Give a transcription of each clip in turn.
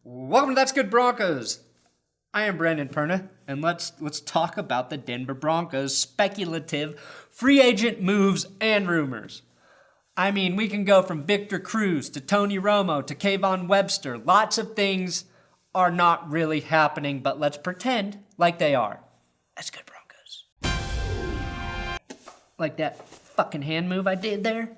Welcome to That's Good Broncos. I am Brandon Perna, and let's talk about the Denver Broncos' speculative free agent moves and rumors. I mean, we can go from Victor Cruz to Tony Romo to Kavon Webster. Lots of things are not really happening, but let's pretend like they are. That's Good Broncos. Like that fucking hand move I did there?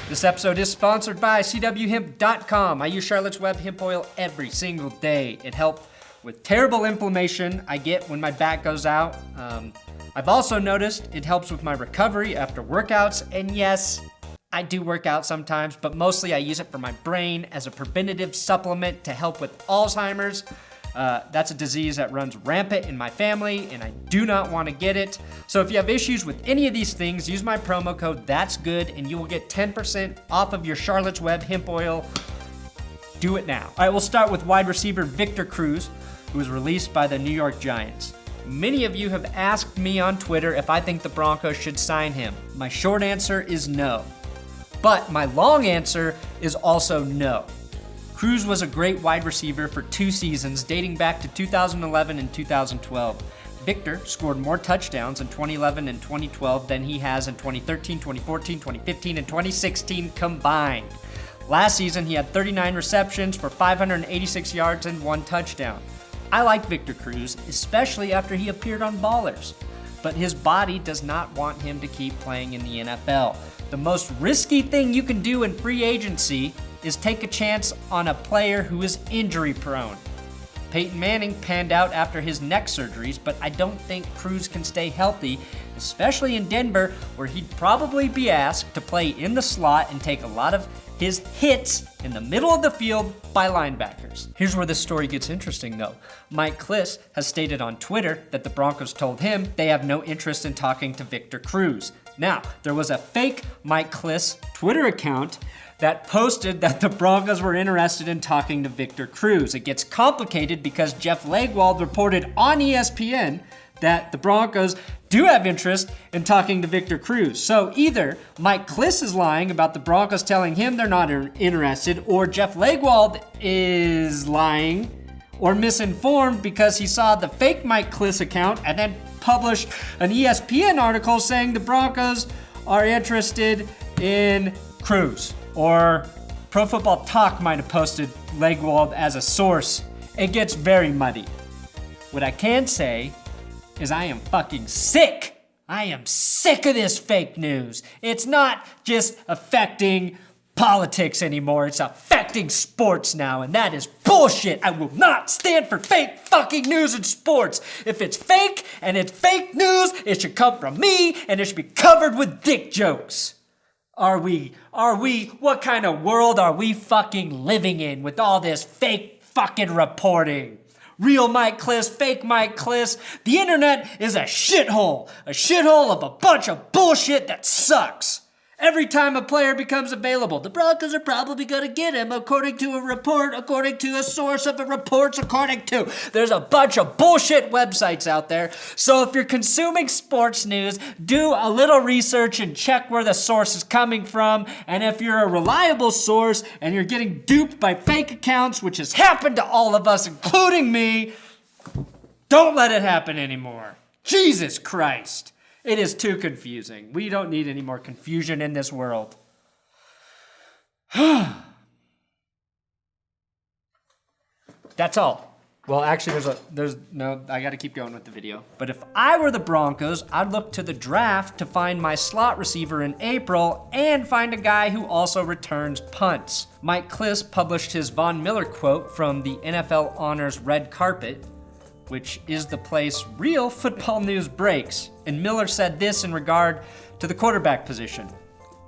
This episode is sponsored by CWHemp.com. I use Charlotte's Web hemp oil every single day. It helps with terrible inflammation I get when my back goes out. I've also noticed it helps with my recovery after workouts. And yes, I do work out sometimes, but mostly I use it for my brain as a preventative supplement to help with Alzheimer's. That's a disease that runs rampant in my family, and I do not want to get it. So if you have issues with any of these things, use my promo code ThatsGood, and you will get 10% off of your Charlotte's Web hemp oil. Do it now. All right, we'll start with wide receiver Victor Cruz, who was released by the New York Giants. Many of you have asked me on Twitter if I think the Broncos should sign him. My short answer is no. But my long answer is also no. Cruz was a great wide receiver for 2 seasons dating back to 2011 and 2012. Victor scored more touchdowns in 2011 and 2012 than he has in 2013, 2014, 2015, and 2016 combined. Last season, he had 39 receptions for 586 yards and 1 touchdown. I like Victor Cruz, especially after he appeared on Ballers. But his body does not want him to keep playing in the NFL. The most risky thing you can do in free agency is take a chance on a player who is injury prone. Peyton Manning panned out after his neck surgeries, but I don't think Cruz can stay healthy, especially in Denver, where he'd probably be asked to play in the slot and take a lot of his hits in the middle of the field by linebackers. Here's where this story gets interesting though. Mike Klis has stated on Twitter that the Broncos told him they have no interest in talking to Victor Cruz. Now, there was a fake Mike Klis Twitter account that posted that the Broncos were interested in talking to Victor Cruz. It gets complicated because Jeff Legwold reported on ESPN that the Broncos do have interest in talking to Victor Cruz. So either Mike Klis is lying about the Broncos telling him they're not interested, or Jeff Legwold is lying or misinformed because he saw the fake Mike Klis account and then published an ESPN article saying the Broncos are interested in Cruz. Or Pro Football Talk might have posted Legwold as a source. It gets very muddy. What I can say is I am fucking sick. I am sick of this fake news. It's not just affecting politics anymore. It's affecting sports now, and that is bullshit. I will not stand for fake fucking news in sports. If it's fake and it's fake news, it should come from me, and it should be covered with dick jokes. Are we, what kind of world are we fucking living in with all this fake fucking reporting? Real Mike Klis, fake Mike Klis. The internet is a shithole of a bunch of bullshit that sucks. Every time a player becomes available, the Broncos are probably going to get him according to a report, according to a source of a reports, according to. There's a bunch of bullshit websites out there. So if you're consuming sports news, do a little research and check where the source is coming from. And if you're a reliable source and you're getting duped by fake accounts, which has happened to all of us, including me, don't let it happen anymore. Jesus Christ. It is too confusing. We don't need any more confusion in this world. That's all. Well, actually, I gotta keep going with the video. But if I were the Broncos, I'd look to the draft to find my slot receiver in April and find a guy who also returns punts. Mike Klis published his Von Miller quote from the NFL Honors Red Carpet, which is the place real football news breaks. And Miller said this in regard to the quarterback position.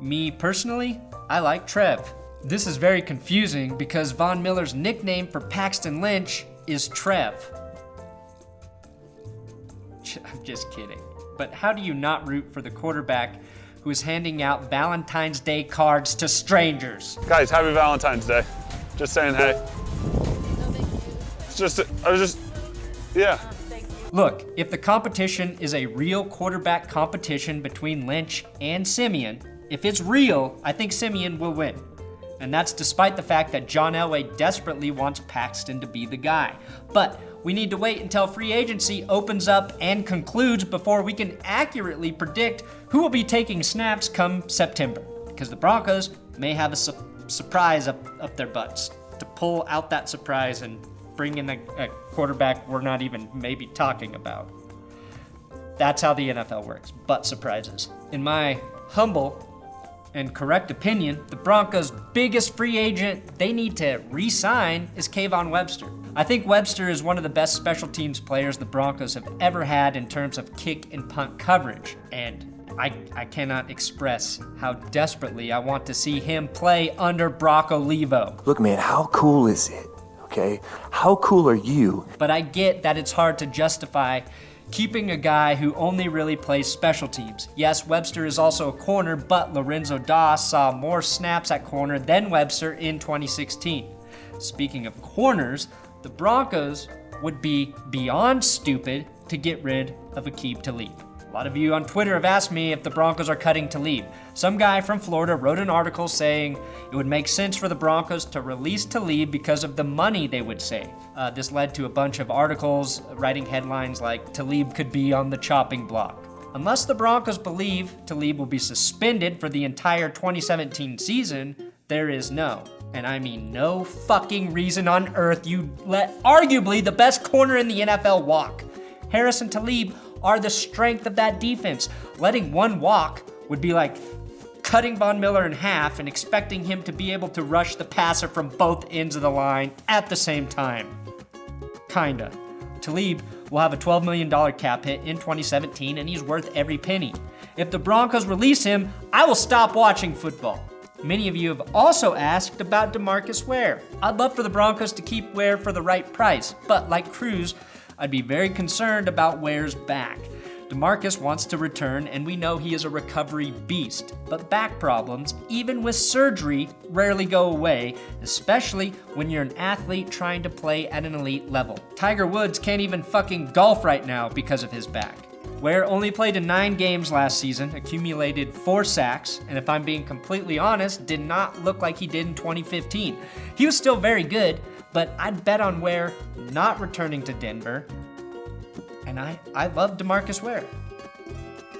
Me personally, I like Trev. This is very confusing because Von Miller's nickname for Paxton Lynch is Trev. I'm just kidding. But how do you not root for the quarterback who is handing out Valentine's Day cards to strangers? Guys, happy Valentine's Day. Just saying hey. No, thank you. Yeah. Look, if the competition is a real quarterback competition between Lynch and Siemian, if it's real, I think Siemian will win. And that's despite the fact that John Elway desperately wants Paxton to be the guy. But we need to wait until free agency opens up and concludes before we can accurately predict who will be taking snaps come September. Because the Broncos may have a surprise up their butts to pull out that surprise and bring in a quarterback we're not even maybe talking about. That's how the NFL works, butt surprises. In my humble and correct opinion, the Broncos' biggest free agent they need to re-sign is Kavon Webster. I think Webster is one of the best special teams players the Broncos have ever had in terms of kick and punt coverage, and I cannot express how desperately I want to see him play under Brock Olivo. Look, man, how cool is it? Okay? How cool are you? But I get that it's hard to justify keeping a guy who only really plays special teams. Yes, Webster is also a corner, but Lorenzo Doss saw more snaps at corner than Webster in 2016. Speaking of corners, the Broncos would be beyond stupid to get rid of Aqib Talib. A lot of you on Twitter have asked me if the Broncos are cutting Talib. Some guy from Florida wrote an article saying it would make sense for the Broncos to release Talib because of the money they would save. This led to a bunch of articles writing headlines like Talib could be on the chopping block. Unless the Broncos believe Talib will be suspended for the entire 2017 season, there is no, and I mean no fucking reason on earth you'd let arguably the best corner in the NFL walk. Harris and Talib are the strength of that defense. Letting one walk would be like cutting Von Miller in half and expecting him to be able to rush the passer from both ends of the line at the same time. Kinda. Talib will have a $12 million cap hit in 2017, and he's worth every penny. If the Broncos release him, I will stop watching football. Many of you have also asked about DeMarcus Ware. I'd love for the Broncos to keep Ware for the right price, but like Cruz, I'd be very concerned about Ware's back. DeMarcus wants to return, and we know he is a recovery beast. But back problems, even with surgery, rarely go away, especially when you're an athlete trying to play at an elite level. Tiger Woods can't even fucking golf right now because of his back. Ware only played in 9 games last season, accumulated 4 sacks, and if I'm being completely honest, did not look like he did in 2015. He was still very good, but I'd bet on Ware not returning to Denver, and I love DeMarcus Ware.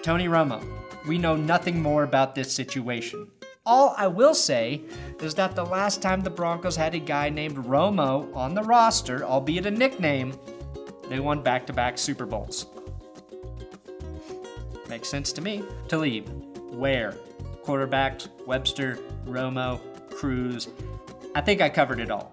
Tony Romo, we know nothing more about this situation. All I will say is that the last time the Broncos had a guy named Romo on the roster, albeit a nickname, they won back-to-back Super Bowls. Makes sense to me. Talib, Ware, quarterbacks, Webster, Romo, Cruz. I think I covered it all.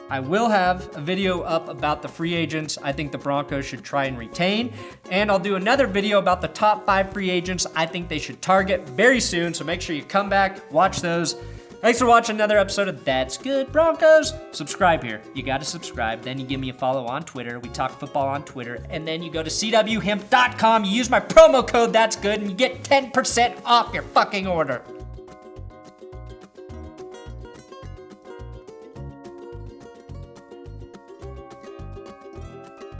I will have a video up about the free agents I think the Broncos should try and retain, and I'll do another video about the top 5 free agents I think they should target very soon, so make sure you come back, watch those. Thanks for watching another episode of That's Good Broncos. Subscribe here. You gotta subscribe, then you give me a follow on Twitter. We talk football on Twitter, and then you go to cwhemp.com, you use my promo code That's Good, and you get 10% off your fucking order.